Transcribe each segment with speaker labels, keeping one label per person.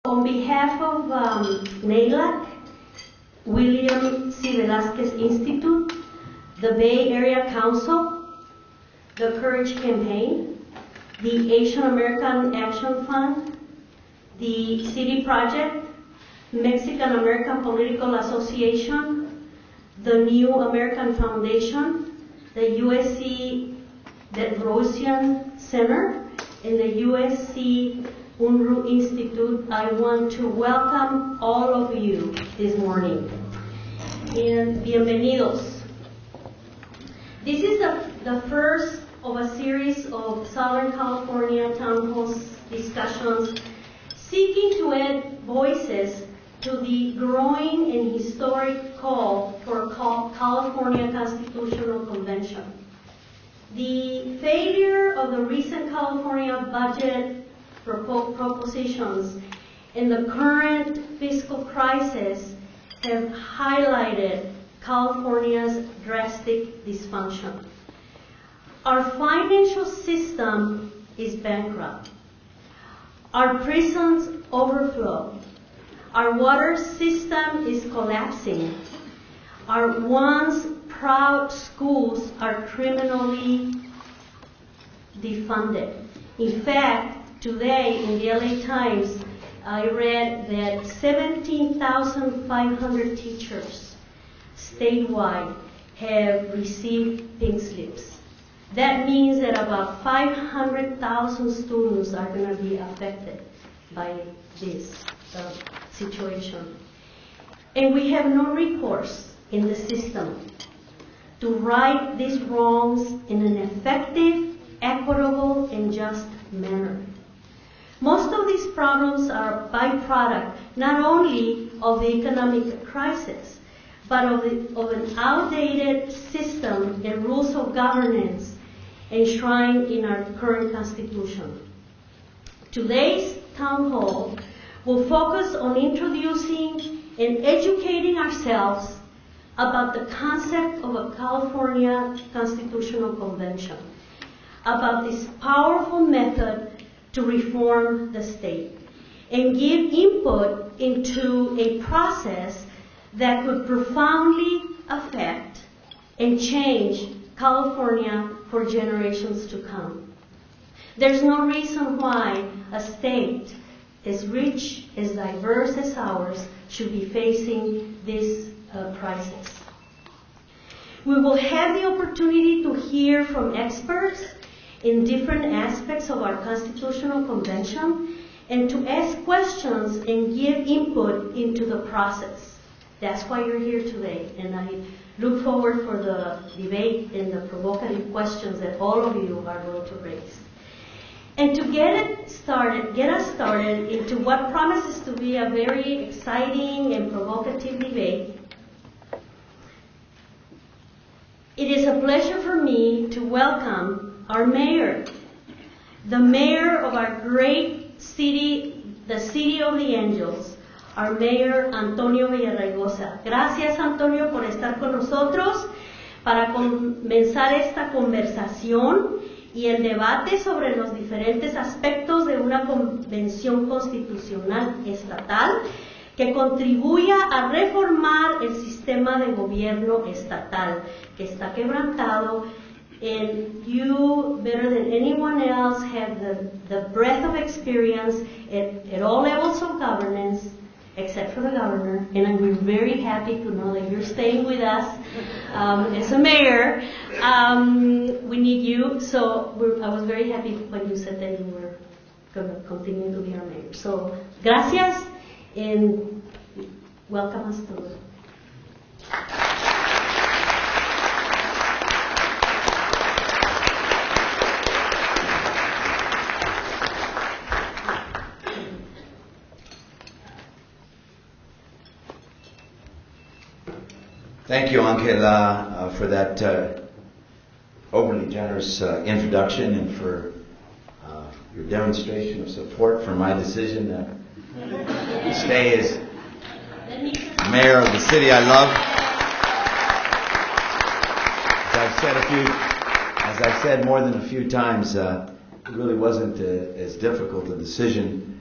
Speaker 1: On behalf of NALAC, William C. Velasquez Institute, the Bay Area Council, the Courage Campaign, the Asian American Action Fund, the City Project, Mexican American Political Association, the New American Foundation, the USC Rosian Center, and the USC UNRU Institute, I want to welcome all of you this morning. And bienvenidos. This is the first of a series of Southern California town hall discussions seeking to add voices to the growing and historic call for a California Constitutional Convention. The failure of the recent California budget propositions and the current fiscal crisis have highlighted California's drastic dysfunction. Our financial system is bankrupt. Our prisons overflow. Our water system is collapsing. Our once proud schools are criminally defunded. In fact, today in the LA Times, I read that 17,500 teachers statewide have received pink slips. That means that about 500,000 students are going to be affected by this situation. And we have no recourse in the system to right these wrongs in an effective, equitable, and just manner. Most of these problems are a byproduct not only of the economic crisis, but of an outdated system and rules of governance enshrined in our current Constitution. Today's town hall will focus on introducing and educating ourselves about the concept of a California Constitutional Convention, about this powerful method to reform the state, and give input into a process that could profoundly affect and change California for generations to come. There's no reason why a state as rich, as diverse as ours should be facing this crisis. We will have the opportunity to hear from experts in different aspects of our Constitutional Convention and to ask questions and give input into the process. That's why you're here today, and I look forward for the debate and the provocative questions that all of you are going to raise. And to get us started into what promises to be a very exciting and provocative debate, it is a pleasure for me to welcome our mayor, the mayor of our great city, the City of the Angels, our mayor Antonio Villaraigosa. Gracias, Antonio, por estar con nosotros para comenzar esta conversación y el debate sobre los diferentes aspectos de una convención constitucional estatal que contribuya a reformar el sistema de gobierno estatal que está quebrantado. And you, better than anyone else, have the breadth of experience at all levels of governance, except for the governor. And we're very happy to know that you're staying with us as a mayor. We need you. So I was very happy when you said that you were going to continue to be our mayor. So gracias and welcome us to.
Speaker 2: Thank you, Angela, for that overly generous introduction and for your demonstration of support for my decision to stay as mayor of the city I love. As I've said more than a few times, it really wasn't as difficult a decision.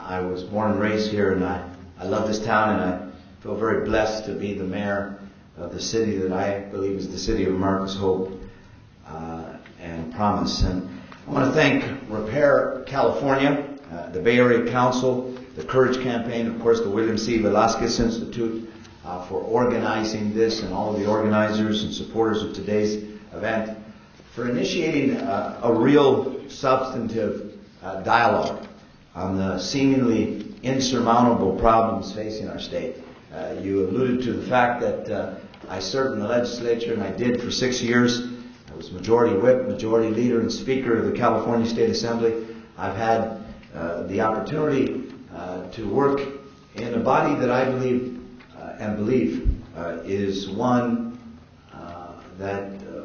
Speaker 2: I was born and raised here, and I love this town, and I feel very blessed to be the mayor of the city that I believe is the city of America's hope and promise. And I want to thank Repair California, the Bay Area Council, the Courage Campaign, of course the William C. Velasquez Institute for organizing this, and all of the organizers and supporters of today's event for initiating a real substantive dialogue on the seemingly insurmountable problems facing our state. You alluded to the fact that I served in the legislature, and I did for 6 years. I was Majority Whip, Majority Leader, and Speaker of the California State Assembly. I've had the opportunity to work in a body that I believe is one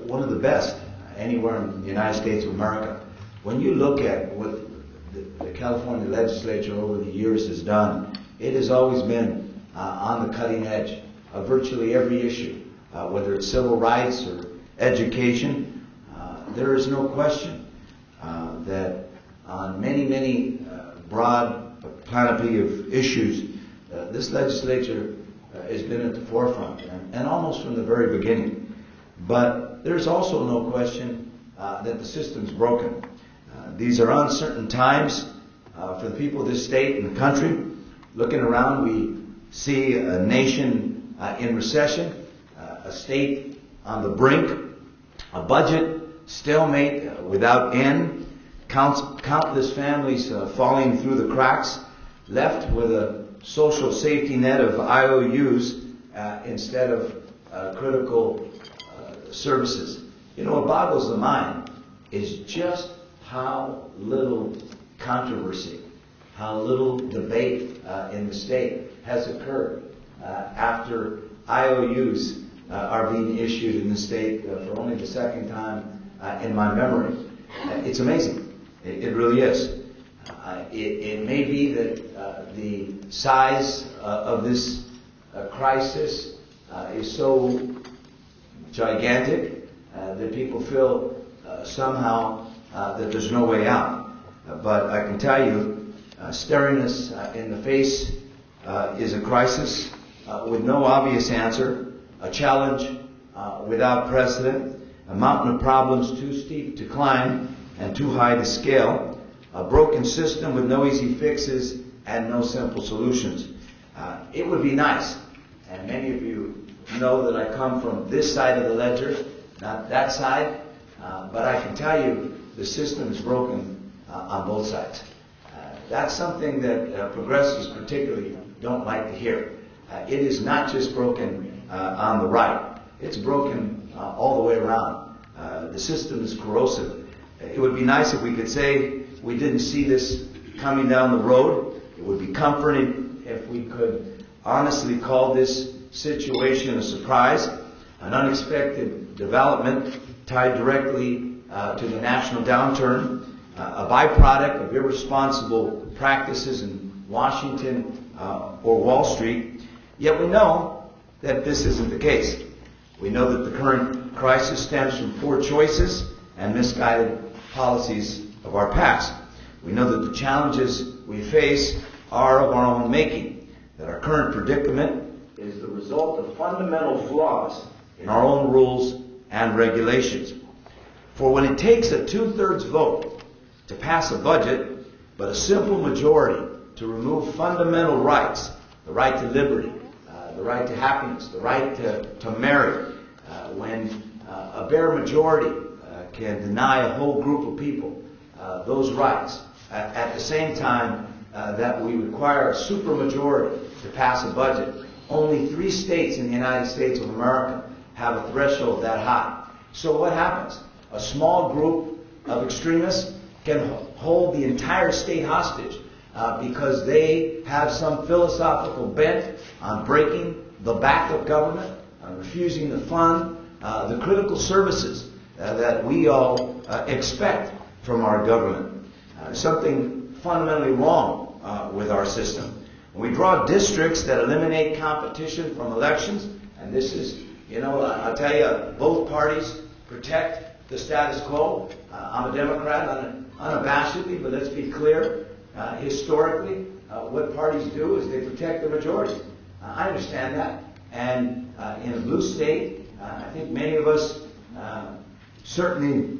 Speaker 2: one of the best anywhere in the United States of America. When you look at what the California legislature over the years has done, it has always been on the cutting edge of virtually every issue, whether it's civil rights or education. There is no question that on many broad panoply of issues, this legislature has been at the forefront, and almost from the very beginning. But there's also no question that the system's broken. These are uncertain times for the people of this state and the country. Looking around, we see a nation in recession, a state on the brink, a budget stalemate without end, countless families falling through the cracks, left with a social safety net of IOUs instead of critical services. You know, what boggles the mind is just how little controversy, how little debate in the state has occurred after IOUs are being issued in the state for only the second time in my memory. It's amazing. It really is. It may be that the size of this crisis is so gigantic that people feel somehow that there's no way out. But I can tell you, staring us in the face is a crisis with no obvious answer, a challenge without precedent, a mountain of problems too steep to climb and too high to scale, a broken system with no easy fixes and no simple solutions. It would be nice, and many of you know that I come from this side of the ledger, not that side, but I can tell you the system is broken on both sides. That's something that progressives particularly don't like to hear. It is not just broken on the right. It's broken all the way around. The system is corrosive. It would be nice if we could say we didn't see this coming down the road. It would be comforting if we could honestly call this situation a surprise, an unexpected development tied directly to the national downturn, a byproduct of irresponsible practices in Washington or Wall Street. Yet we know that this isn't the case. We know that the current crisis stems from poor choices and misguided policies of our past. We know that the challenges we face are of our own making, that our current predicament is the result of fundamental flaws in our own rules and regulations. For when it takes a 2/3 vote to pass a budget, but a simple majority to remove fundamental rights, the right to liberty, the right to happiness, the right to marry, when a bare majority can deny a whole group of people those rights, at the same time that we require a supermajority to pass a budget. Only 3 states in the United States of America have a threshold that high. So what happens? A small group of extremists can hold the entire state hostage because they have some philosophical bent on breaking the back of government, on refusing to fund the critical services that we all expect from our government. Something fundamentally wrong with our system. We draw districts that eliminate competition from elections, and this is, I'll tell you, both parties protect the status quo. I'm a Democrat unabashedly, but let's be clear. Historically, what parties do is they protect the majority. I understand that. And in a blue state, I think many of us certainly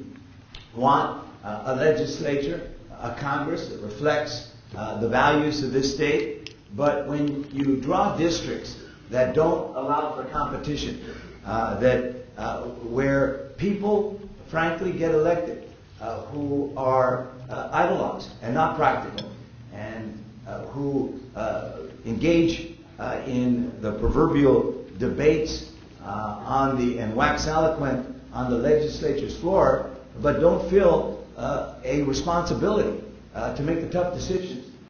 Speaker 2: want a legislature, a Congress that reflects the values of this state. But when you draw districts that don't allow for competition, where people frankly get elected who are ideologues and not practical, and who engage in the proverbial debates and wax eloquent on the legislature's floor, but don't feel a responsibility to make the tough decisions